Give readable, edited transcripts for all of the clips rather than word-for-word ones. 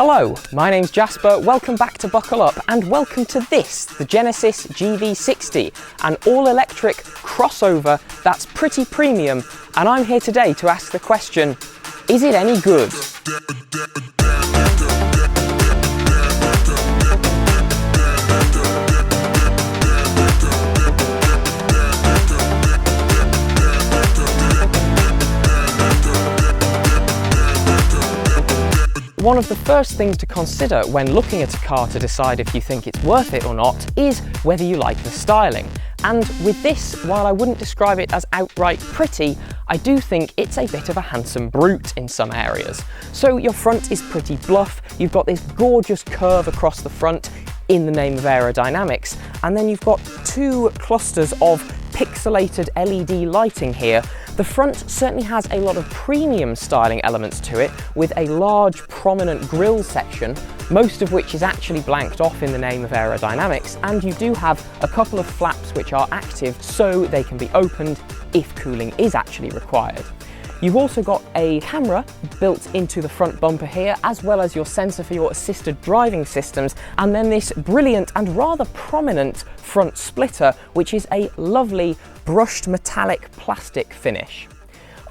Hello, my name's Jasper, welcome back to Buckle Up and welcome to this, the Genesis GV60, an all-electric crossover that's pretty premium, and I'm here today to ask the question, is it any good? One of the first things to consider when looking at a car to decide if you think it's worth it or not is whether you like the styling. And with this, while I wouldn't describe it as outright pretty, I do think it's a bit of a handsome brute in some areas. So your front is pretty bluff, you've got this gorgeous curve across the front in the name of aerodynamics, and then you've got two clusters of pixelated LED lighting here. The front certainly has a lot of premium styling elements to it, with a large prominent grille section, most of which is actually blanked off in the name of aerodynamics, and you do have a couple of flaps which are active so they can be opened if cooling is actually required. You've also got a camera built into the front bumper here, as well as your sensor for your assisted driving systems, and then this brilliant and rather prominent front splitter, which is a lovely brushed metallic plastic finish.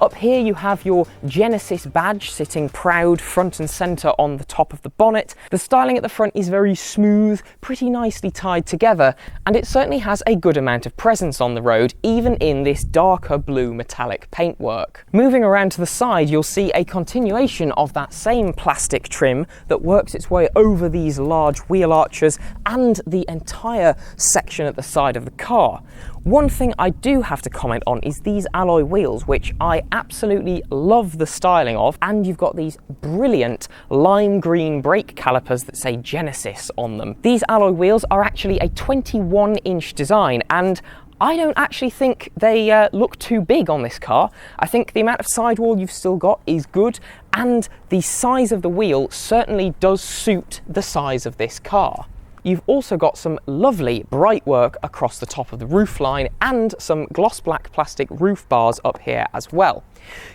Up here you have your Genesis badge sitting proud front and centre on the top of the bonnet. The styling at the front is very smooth, pretty nicely tied together, and it certainly has a good amount of presence on the road, even in this darker blue metallic paintwork. Moving around to the side, you'll see a continuation of that same plastic trim that works its way over these large wheel arches and the entire section at the side of the car. One thing I do have to comment on is these alloy wheels, which I absolutely love the styling of, and you've got these brilliant lime green brake calipers that say Genesis on them. These alloy wheels are actually a 21-inch design, and I don't actually think they look too big on this car. I think the amount of sidewall you've still got is good, and the size of the wheel certainly does suit the size of this car. You've also got some lovely bright work across the top of the roofline and some gloss black plastic roof bars up here as well.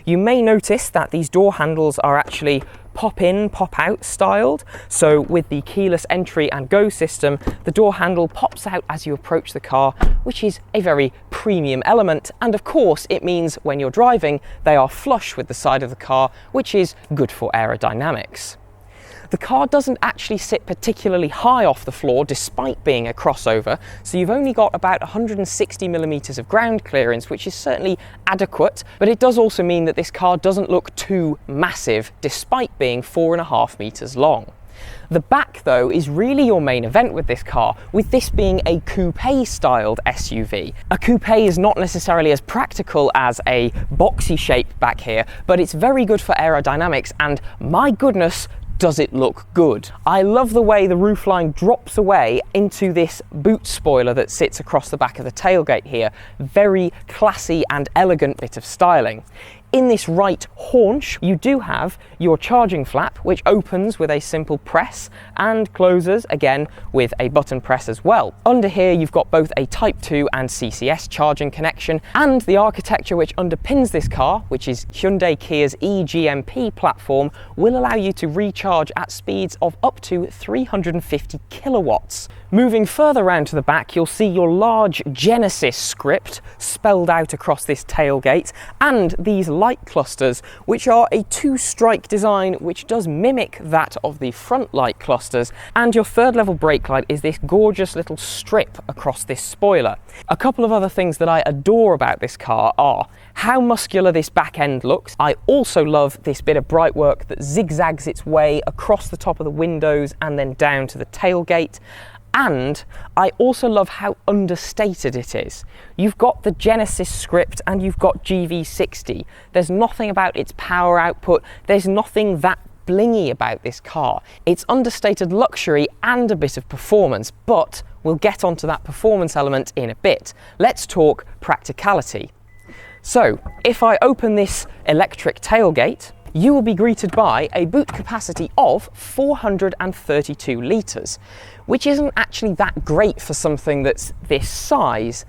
You may notice that these door handles are actually pop in, pop out styled. So with the keyless entry and go system, the door handle pops out as you approach the car, which is a very premium element. And of course, it means when you're driving, they are flush with the side of the car, which is good for aerodynamics. The car doesn't actually sit particularly high off the floor despite being a crossover, so you've only got about 160mm of ground clearance, which is certainly adequate, but it does also mean that this car doesn't look too massive despite being 4.5 meters long. The back, though, is really your main event with this car, with this being a coupe-styled SUV. A coupe is not necessarily as practical as a boxy shape back here, but it's very good for aerodynamics, and my goodness, does it look good. I love the way the roofline drops away into this boot spoiler that sits across the back of the tailgate here. Very classy and elegant bit of styling. In this right haunch, you do have your charging flap, which opens with a simple press and closes again with a button press as well. Under here, you've got both a Type 2 and CCS charging connection, and the architecture which underpins this car, which is Hyundai Kia's eGMP platform, will allow you to recharge at speeds of up to 350 kilowatts. Moving further around to the back, you'll see your large Genesis script spelled out across this tailgate, and these light clusters, which are a two-strike design which does mimic that of the front light clusters, and your third level brake light is this gorgeous little strip across this spoiler. A couple of other things that I adore about this car are how muscular this back end looks. I also love this bit of bright work that zigzags its way across the top of the windows and then down to the tailgate. And I also love how understated it is. You've got the Genesis script and you've got GV60. There's nothing about its power output. There's nothing that blingy about this car. It's understated luxury and a bit of performance, but we'll get onto that performance element in a bit. Let's talk practicality. So if I open this electric tailgate, you will be greeted by a boot capacity of 432 litres, which isn't actually that great for something that's this size,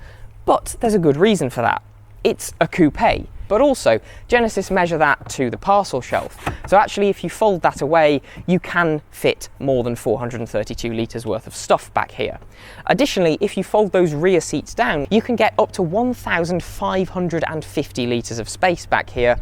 but there's a good reason for that. It's a coupe. But also, Genesis measure that to the parcel shelf. So actually, if you fold that away, you can fit more than 432 litres worth of stuff back here. Additionally, if you fold those rear seats down, you can get up to 1,550 litres of space back here,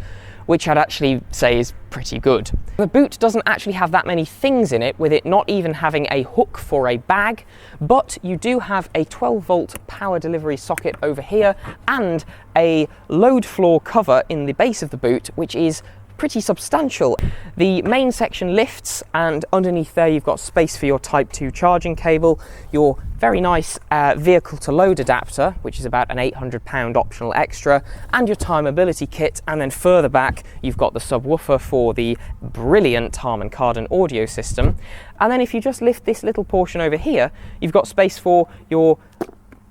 which I'd actually say is pretty good. The boot doesn't actually have that many things in it, with it not even having a hook for a bag, but you do have a 12-volt power delivery socket over here and a load floor cover in the base of the boot, which is pretty substantial. The main section lifts, and underneath there you've got space for your Type 2 charging cable, your very nice vehicle to load adapter, which is about an £800 optional extra, and your tyre mobility kit. And then further back you've got the subwoofer for the brilliant Harman Kardon audio system. And then if you just lift this little portion over here, you've got space for your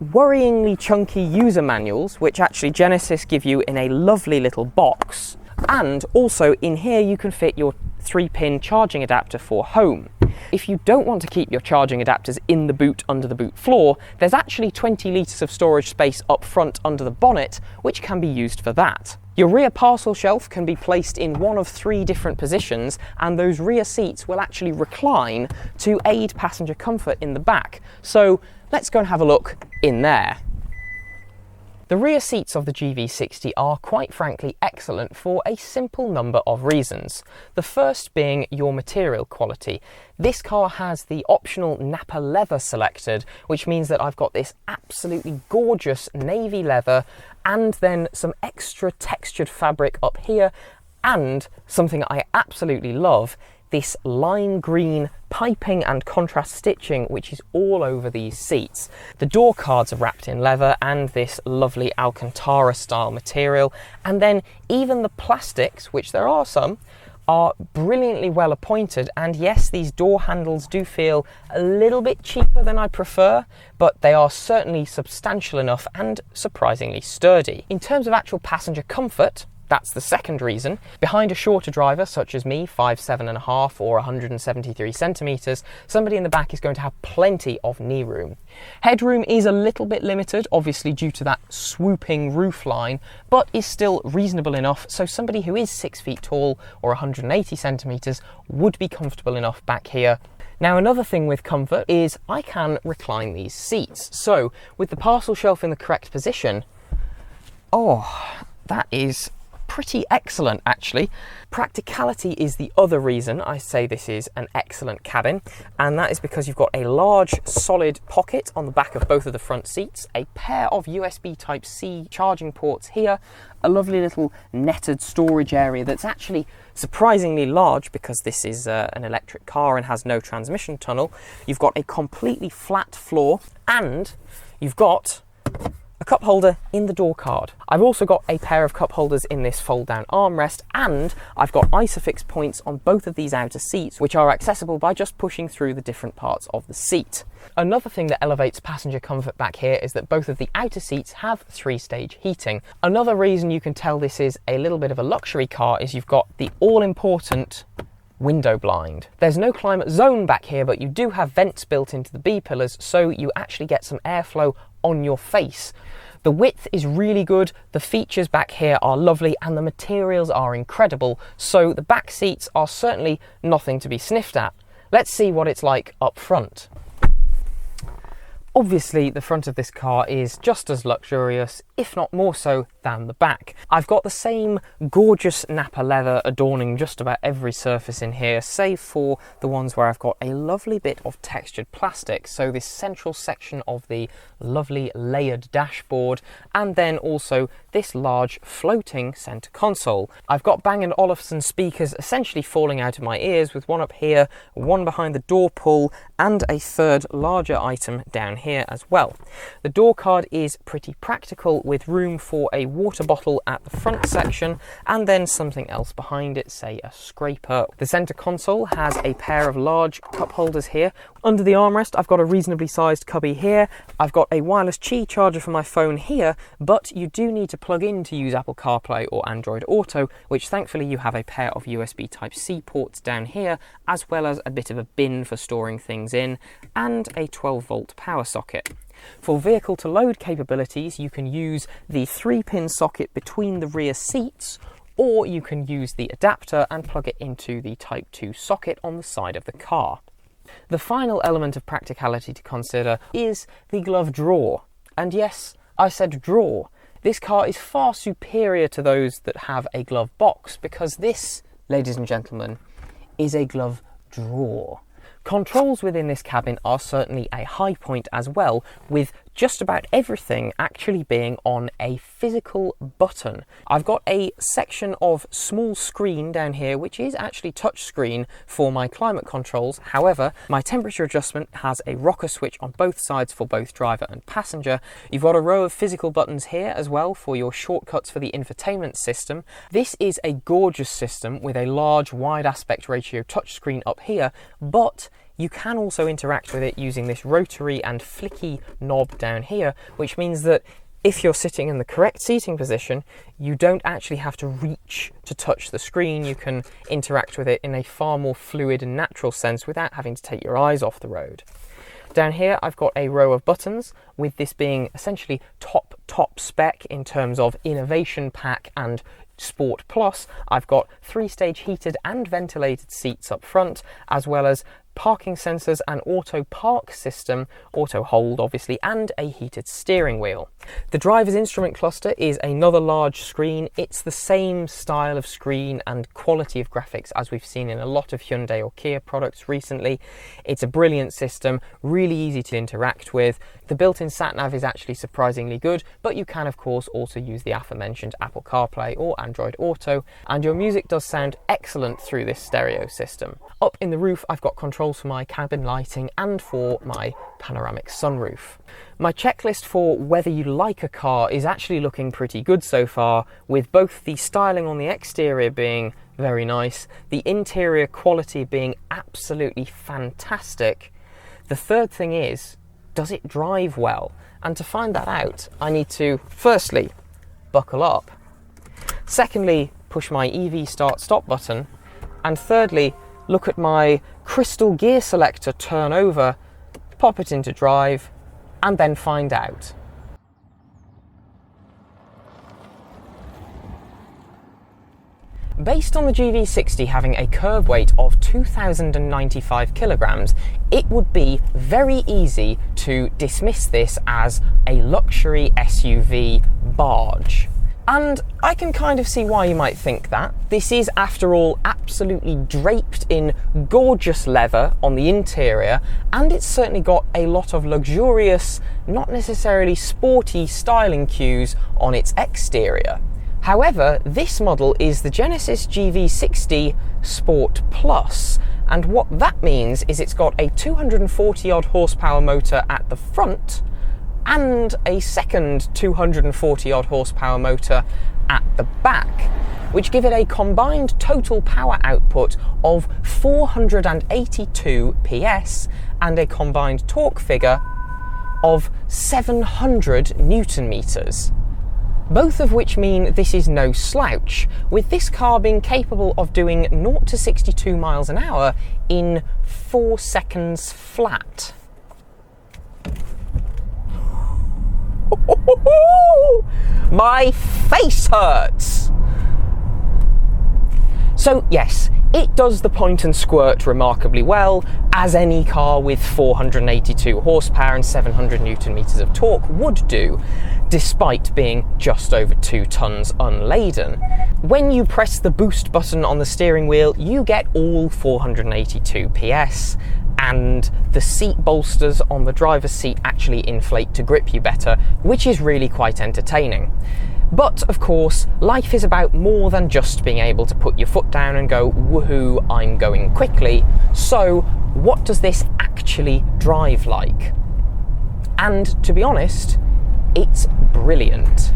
worryingly chunky user manuals, which actually Genesis give you in a lovely little box. And also in here you can fit your 3-pin charging adapter for home. If you don't want to keep your charging adapters in the boot under the boot floor, there's actually 20 litres of storage space up front under the bonnet, which can be used for that. Your rear parcel shelf can be placed in one of 3 different positions, and those rear seats will actually recline to aid passenger comfort in the back. So let's go and have a look in there. The rear seats of the GV60 are quite frankly excellent for a simple number of reasons. The first being your material quality. This car has the optional Napa leather selected, which means that I've got this absolutely gorgeous navy leather and then some extra textured fabric up here, and something I absolutely love, this lime green piping and contrast stitching, which is all over these seats. The door cards are wrapped in leather and this lovely Alcantara style material, and then even the plastics, which there are some, are brilliantly well appointed. And yes, these door handles do feel a little bit cheaper than I prefer, but they are certainly substantial enough and surprisingly sturdy. In terms of actual passenger comfort, that's the second reason. Behind a shorter driver such as me, 5'7.5" or 173 centimetres, somebody in the back is going to have plenty of knee room. Headroom is a little bit limited, obviously due to that swooping roof line, but is still reasonable enough, so somebody who is 6 feet tall or 180 centimetres would be comfortable enough back here. Now, another thing with comfort is I can recline these seats. So with the parcel shelf in the correct position, that is pretty excellent actually. Practicality is the other reason I say this is an excellent cabin, and that is because you've got a large solid pocket on the back of both of the front seats, a pair of USB Type-C charging ports here, a lovely little netted storage area that's actually surprisingly large because this is an electric car and has no transmission tunnel. You've got a completely flat floor, and you've got a cup holder in the door card. I've also got a pair of cup holders in this fold down armrest, and I've got ISOFIX points on both of these outer seats, which are accessible by just pushing through the different parts of the seat. Another thing that elevates passenger comfort back here is that both of the outer seats have 3-stage heating. Another reason you can tell this is a little bit of a luxury car is you've got the all-important window blind. There's no climate zone back here, but you do have vents built into the B-pillars, so you actually get some airflow on your face. The width is really good, the features back here are lovely, and the materials are incredible, so the back seats are certainly nothing to be sniffed at. Let's see what it's like up front. Obviously, the front of this car is just as luxurious, if not more so, than the back. I've got the same gorgeous Napa leather adorning just about every surface in here, save for the ones where I've got a lovely bit of textured plastic. So this central section of the lovely layered dashboard, and then also this large floating center console. I've got Bang & Olufsen speakers essentially falling out of my ears, with one up here, one behind the door pull, and a third larger item down here as well. The door card is pretty practical, with room for a water bottle at the front section and then something else behind it, say a scraper. The center console has a pair of large cup holders here. Under the armrest, I've got a reasonably sized cubby here. I've got a wireless Qi charger for my phone here, but you do need to plug in to use Apple CarPlay or Android Auto, which thankfully you have a pair of USB Type-C ports down here, as well as a bit of a bin for storing things in, and a 12-volt power socket. For vehicle to load capabilities, you can use the 3-pin socket between the rear seats, or you can use the adapter and plug it into the Type 2 socket on the side of the car. The final element of practicality to consider is the glove drawer. And yes, I said drawer. This car is far superior to those that have a glove box, because this, ladies and gentlemen, is a glove drawer. Controls within this cabin are certainly a high point as well, with just about everything actually being on a physical button. I've got a section of small screen down here which is actually touch screen for my climate controls. However, my temperature adjustment has a rocker switch on both sides for both driver and passenger. You've got a row of physical buttons here as well for your shortcuts for the infotainment system. This is a gorgeous system with a large wide aspect ratio touchscreen up here, but you can also interact with it using this rotary and flicky knob down here, which means that if you're sitting in the correct seating position, you don't actually have to reach to touch the screen. You can interact with it in a far more fluid and natural sense without having to take your eyes off the road. Down here, I've got a row of buttons, with this being essentially top spec in terms of innovation pack and Sport Plus. I've got 3-stage heated and ventilated seats up front, as well as parking sensors, an auto park system, auto hold obviously, and a heated steering wheel. The driver's instrument cluster is another large screen. It's the same style of screen and quality of graphics as we've seen in a lot of Hyundai or Kia products recently. It's a brilliant system, really easy to interact with. The built-in sat-nav is actually surprisingly good, but you can of course also use the aforementioned Apple CarPlay or Android Auto, and your music does sound excellent through this stereo system. Up in the roof, I've got controls for my cabin lighting and for my panoramic sunroof. My checklist for whether you like a car is actually looking pretty good so far, with both the styling on the exterior being very nice, the interior quality being absolutely fantastic. The third thing is, does it drive well? And to find that out, I need to firstly buckle up, secondly push my EV start stop button, and thirdly look at my crystal gear selector turn over, pop it into drive, and then find out. Based on the GV60 having a curb weight of 2,095 kilograms, it would be very easy to dismiss this as a luxury SUV barge. And I can kind of see why you might think that. This is, after all, absolutely draped in gorgeous leather on the interior, and it's certainly got a lot of luxurious, not necessarily sporty styling cues on its exterior. However, this model is the Genesis GV60 Sport Plus, and what that means is it's got a 240 odd horsepower motor at the front, and a second 240 odd horsepower motor at the back, which give it a combined total power output of 482 PS and a combined torque figure of 700 Newton meters. Both of which mean this is no slouch, with this car being capable of doing 0 to 62 miles an hour in 4 seconds flat. My face hurts! So yes, it does the point and squirt remarkably well, as any car with 482 horsepower and 700 Newton meters of torque would do, despite being just over 2 tons unladen. When you press the boost button on the steering wheel, you get all 482 PS, and the seat bolsters on the driver's seat actually inflate to grip you better, which is really quite entertaining. But of course, life is about more than just being able to put your foot down and go, woohoo, I'm going quickly. So what does this actually drive like? And to be honest, it's brilliant.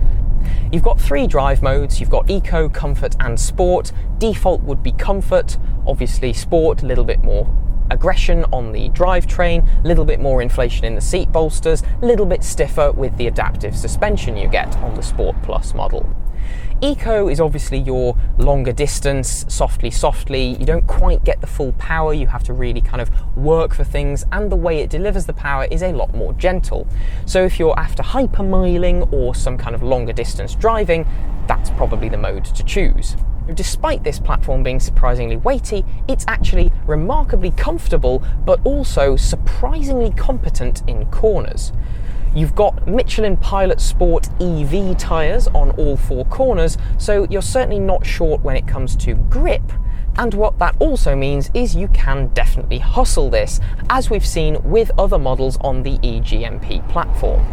You've got 3 drive modes. You've got Eco, Comfort and Sport. Default would be Comfort, obviously Sport, a little bit more aggression on the drivetrain, a little bit more inflation in the seat bolsters, a little bit stiffer with the adaptive suspension you get on the Sport Plus model. Eco is obviously your longer distance, softly, you don't quite get the full power, you have to really kind of work for things, and the way it delivers the power is a lot more gentle. So if you're after hypermiling or some kind of longer distance driving, that's probably the mode to choose. Despite this platform being surprisingly weighty, it's actually remarkably comfortable, but also surprisingly competent in corners. You've got Michelin Pilot Sport EV tyres on all 4 corners, so you're certainly not short when it comes to grip. And what that also means is you can definitely hustle this, as we've seen with other models on the eGMP platform.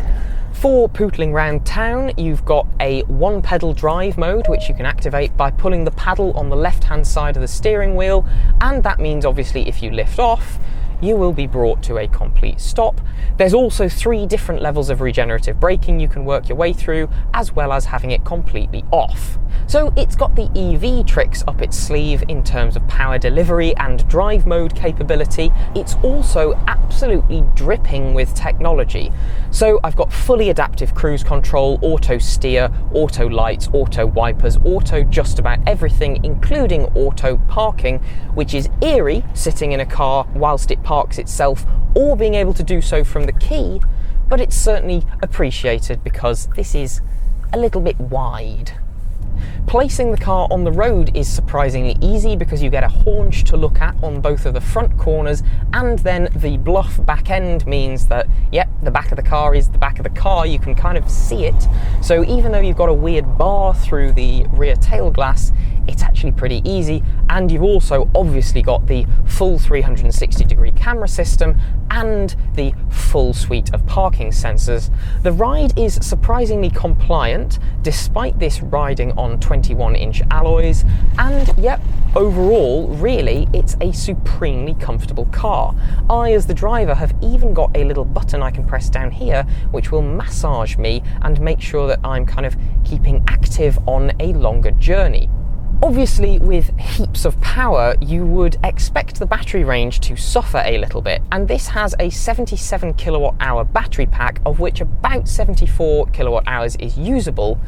For pootling round town, you've got a 1-pedal drive mode, which you can activate by pulling the paddle on the left-hand side of the steering wheel, and that means obviously if you lift off, you will be brought to a complete stop. There's also 3 different levels of regenerative braking you can work your way through, as well as having it completely off. So it's got the EV tricks up its sleeve in terms of power delivery and drive mode capability. It's also absolutely dripping with technology. So I've got fully adaptive cruise control, auto steer, auto lights, auto wipers, auto just about everything, including auto parking, which is eerie sitting in a car whilst it parks itself, or being able to do so from the key, but it's certainly appreciated because this is a little bit wide. Placing the car on the road is surprisingly easy because you get a haunch to look at on both of the front corners, and then the bluff back end means that, yep, the back of the car is the back of the car, you can kind of see it. So even though you've got a weird bar through the rear tail glass, it's actually pretty easy, and you've also obviously got the full 360-degree camera system and the full suite of parking sensors. The ride is surprisingly compliant, despite this riding on 21-inch alloys, and yep, overall, really, it's a supremely comfortable car. I, as the driver, have even got a little button I can press down here, which will massage me and make sure that I'm kind of keeping active on a longer journey. Obviously, with heaps of power, you would expect the battery range to suffer a little bit, and this has a 77 kilowatt hour battery pack, of which about 74 kilowatt hours is usable,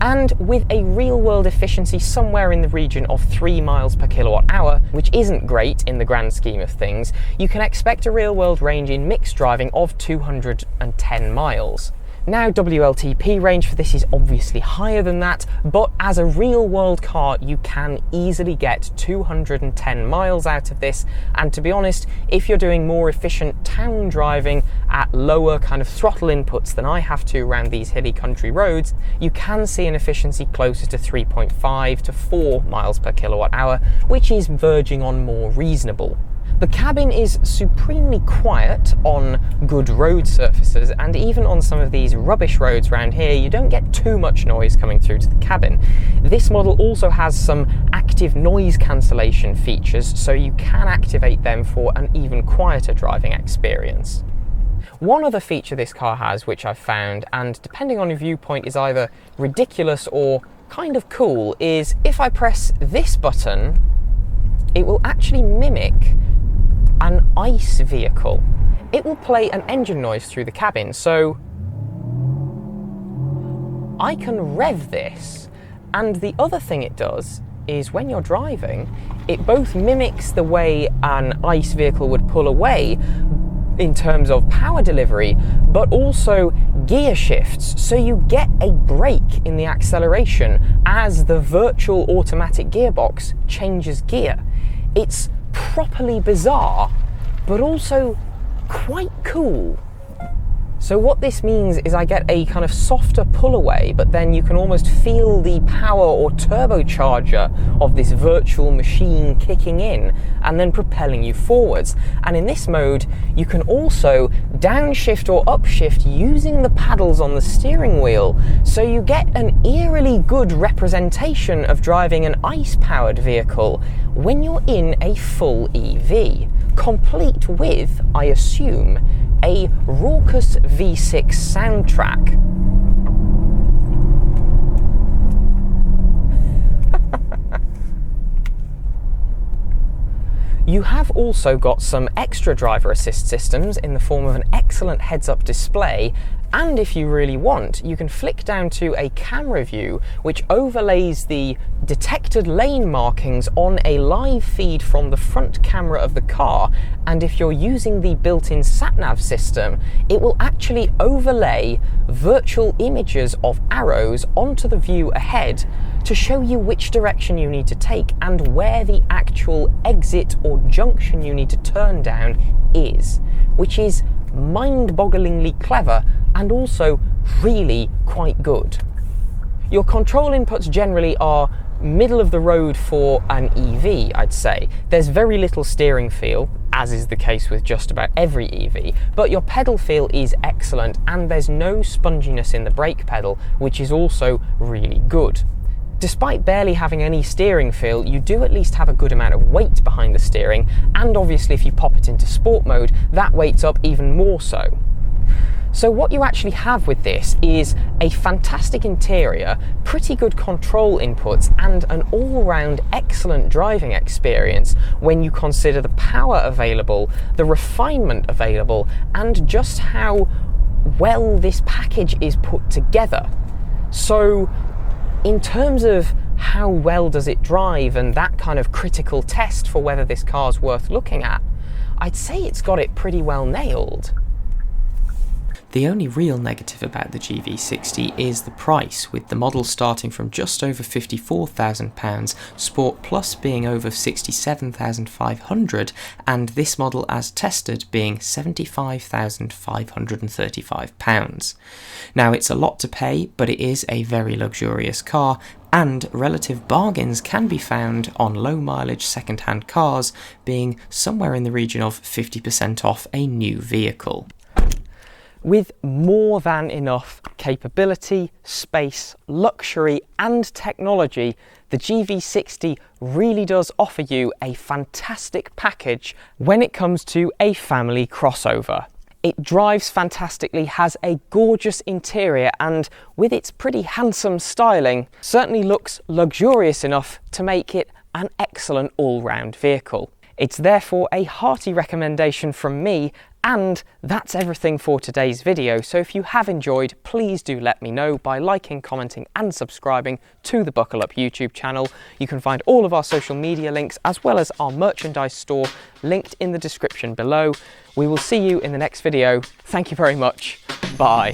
and with a real-world efficiency somewhere in the region of 3 miles per kilowatt hour, which isn't great in the grand scheme of things, you can expect a real-world range in mixed driving of 210 miles. Now, WLTP range for this is obviously higher than that, but as a real-world car, you can easily get 210 miles out of this, and to be honest, if you're doing more efficient town driving at lower kind of throttle inputs than I have to around these hilly country roads, you can see an efficiency closer to 3.5 to 4 miles per kilowatt hour, which is verging on more reasonable. The cabin is supremely quiet on good road surfaces, and even on some of these rubbish roads around here, you don't get too much noise coming through to the cabin. This model also has some active noise cancellation features, so you can activate them for an even quieter driving experience. One other feature this car has, which I've found, and depending on your viewpoint is either ridiculous or kind of cool, is if I press this button, it will actually mimic an ICE vehicle. It will play an engine noise through the cabin, so I can rev this, and the other thing it does is when you're driving, it both mimics the way an ICE vehicle would pull away in terms of power delivery, but also gear shifts, so you get a brake in the acceleration as the virtual automatic gearbox changes gear. It's properly bizarre, but also quite cool. So what this means is I get a kind of softer pull away, but then you can almost feel the power or turbocharger of this virtual machine kicking in and then propelling you forwards. And in this mode, you can also downshift or upshift using the paddles on the steering wheel. So you get an eerily good representation of driving an ICE-powered vehicle when you're in a full EV, complete with, I assume, a raucous V6 soundtrack. You have also got some extra driver assist systems in the form of an excellent heads-up display And if you really want, you can flick down to a camera view which overlays the detected lane markings on a live feed from the front camera of the car, and if you're using the built-in sat-nav system, it will actually overlay virtual images of arrows onto the view ahead to show you which direction you need to take and where the actual exit or junction you need to turn down is, which is mind-bogglingly clever and also really quite good. Your control inputs generally are middle of the road for an EV, I'd say. There's very little steering feel, as is the case with just about every EV, but your pedal feel is excellent and there's no sponginess in the brake pedal, which is also really good. Despite barely having any steering feel, you do at least have a good amount of weight behind the steering, and obviously if you pop it into sport mode, that weight's up even more so. So what you actually have with this is a fantastic interior, pretty good control inputs, and an all-round excellent driving experience when you consider the power available, the refinement available, and just how well this package is put together. So in terms of how well does it drive and that kind of critical test for whether this car's worth looking at, I'd say it's got it pretty well nailed. The only real negative about the GV60 is the price, with the model starting from just over £54,000, Sport Plus being over £67,500, and this model as tested being £75,535. Now it's a lot to pay, but it is a very luxurious car, and relative bargains can be found on low mileage second-hand cars, being somewhere in the region of 50% off a new vehicle. With more than enough capability, space, luxury and technology, the GV60 really does offer you a fantastic package when it comes to a family crossover. It drives fantastically, has a gorgeous interior, and with its pretty handsome styling, certainly looks luxurious enough to make it an excellent all-round vehicle. It's therefore a hearty recommendation from me, and that's everything for today's video. So if you have enjoyed, please do let me know by liking, commenting and subscribing to the Buckle Up YouTube channel. You can find all of our social media links as well as our merchandise store linked in the description below. We will see you in the next video. Thank you very much. Bye.